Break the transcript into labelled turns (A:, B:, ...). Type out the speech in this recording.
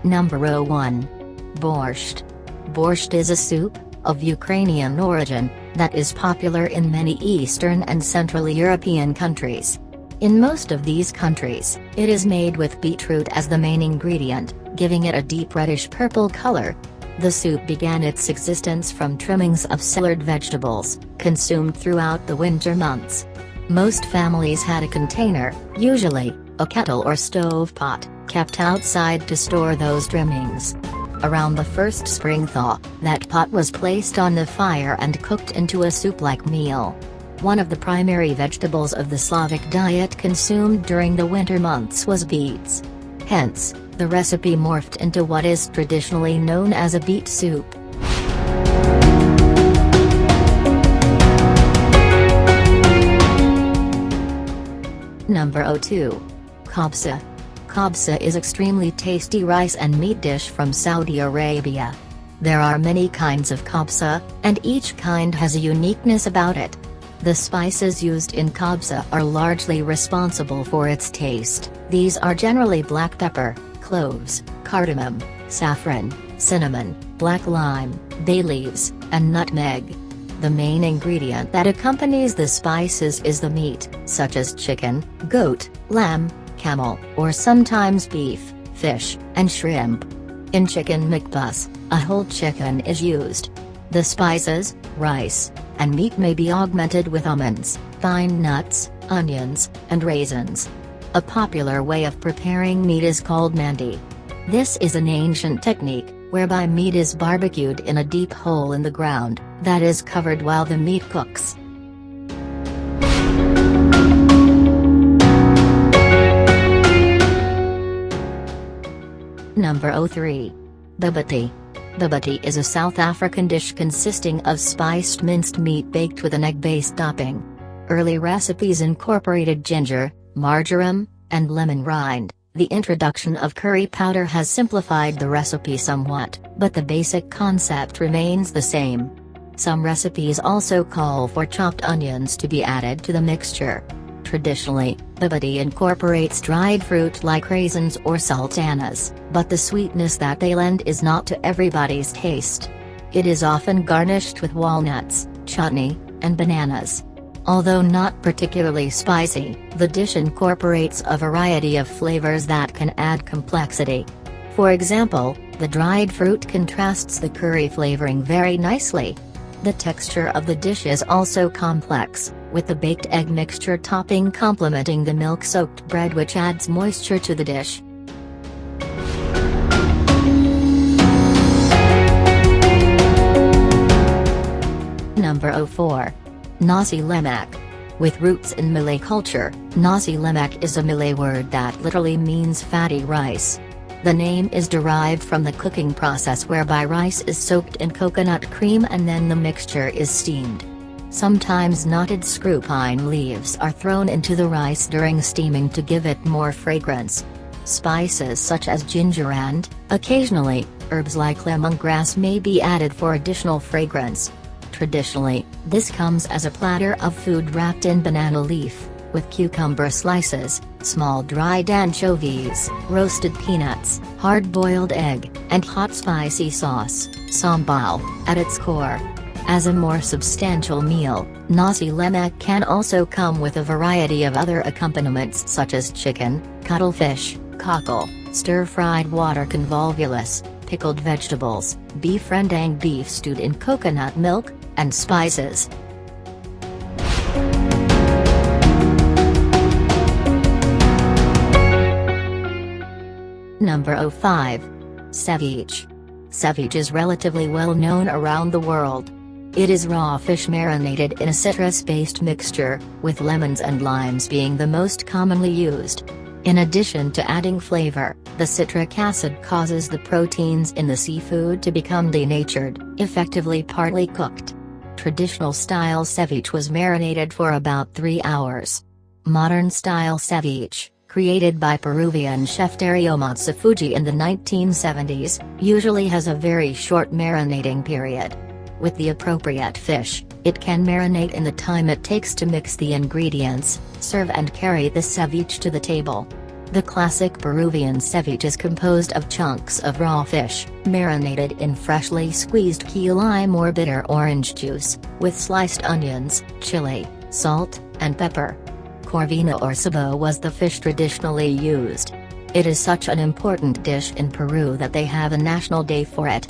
A: Number 1. Borscht. Borscht is a soup, of Ukrainian origin, that is popular in many Eastern and Central European countries. In most of these countries, it is made with beetroot as the main ingredient, giving it a deep reddish-purple color. The soup began its existence from trimmings of cellared vegetables, consumed throughout the winter months. Most families had a container, usually a kettle or stove pot, kept outside to store those trimmings. Around the first spring thaw, that pot was placed on the fire and cooked into a soup-like meal. One of the primary vegetables of the Slavic diet consumed during the winter months was beets. Hence, the recipe morphed into what is traditionally known as a beet soup. Number 2. Kabsa. Kabsa is extremely tasty rice and meat dish from Saudi Arabia. There are many kinds of kabsa, and each kind has a uniqueness about it. The spices used in kabsa are largely responsible for its taste. These are generally black pepper, cloves, cardamom, saffron, cinnamon, black lime, bay leaves, and nutmeg. The main ingredient that accompanies the spices is the meat, such as chicken, goat, lamb, camel, or sometimes beef, fish, and shrimp. In chicken mikbas, a whole chicken is used. The spices, rice, and meat may be augmented with almonds, fine nuts, onions, and raisins. A popular way of preparing meat is called mandi. This is an ancient technique, whereby meat is barbecued in a deep hole in the ground, that is covered while the meat cooks. Number 3. Babati. Babati is a South African dish consisting of spiced minced meat baked with an egg-based topping. Early recipes incorporated ginger, marjoram, and lemon rind. The introduction of curry powder has simplified the recipe somewhat, but the basic concept remains the same. Some recipes also call for chopped onions to be added to the mixture. Traditionally, babati incorporates dried fruit like raisins or sultanas, but the sweetness that they lend is not to everybody's taste. It is often garnished with walnuts, chutney, and bananas. Although not particularly spicy, the dish incorporates a variety of flavors that can add complexity. For example, the dried fruit contrasts the curry flavoring very nicely. The texture of the dish is also complex, with the baked egg mixture topping complementing the milk-soaked bread, which adds moisture to the dish. Number 4. Nasi lemak. With roots in Malay culture, nasi lemak is a Malay word that literally means fatty rice. The name is derived from the cooking process whereby rice is soaked in coconut cream and then the mixture is steamed. Sometimes knotted screw pine leaves are thrown into the rice during steaming to give it more fragrance. Spices such as ginger and, occasionally, herbs like lemongrass may be added for additional fragrance. Traditionally, this comes as a platter of food wrapped in banana leaf, with cucumber slices, small dried anchovies, roasted peanuts, hard-boiled egg, and hot spicy sauce, sambal, at its core. As a more substantial meal, nasi lemak can also come with a variety of other accompaniments such as chicken, cuttlefish, cockle, stir-fried water convolvulus, pickled vegetables, beef rendang, beef stewed in coconut milk, and spices. Number 5. Ceviche. Ceviche is relatively well known around the world. It is raw fish marinated in a citrus-based mixture, with lemons and limes being the most commonly used. In addition to adding flavor, the citric acid causes the proteins in the seafood to become denatured, effectively partly cooked. Traditional-style ceviche was marinated for about 3 hours. Modern-style ceviche, created by Peruvian chef Dario Matsufuji in the 1970s, usually has a very short marinating period. With the appropriate fish, it can marinate in the time it takes to mix the ingredients, serve and carry the ceviche to the table. The classic Peruvian ceviche is composed of chunks of raw fish, marinated in freshly squeezed key lime or bitter orange juice, with sliced onions, chili, salt, and pepper. Corvina or sabo was the fish traditionally used. It is such an important dish in Peru that they have a national day for it.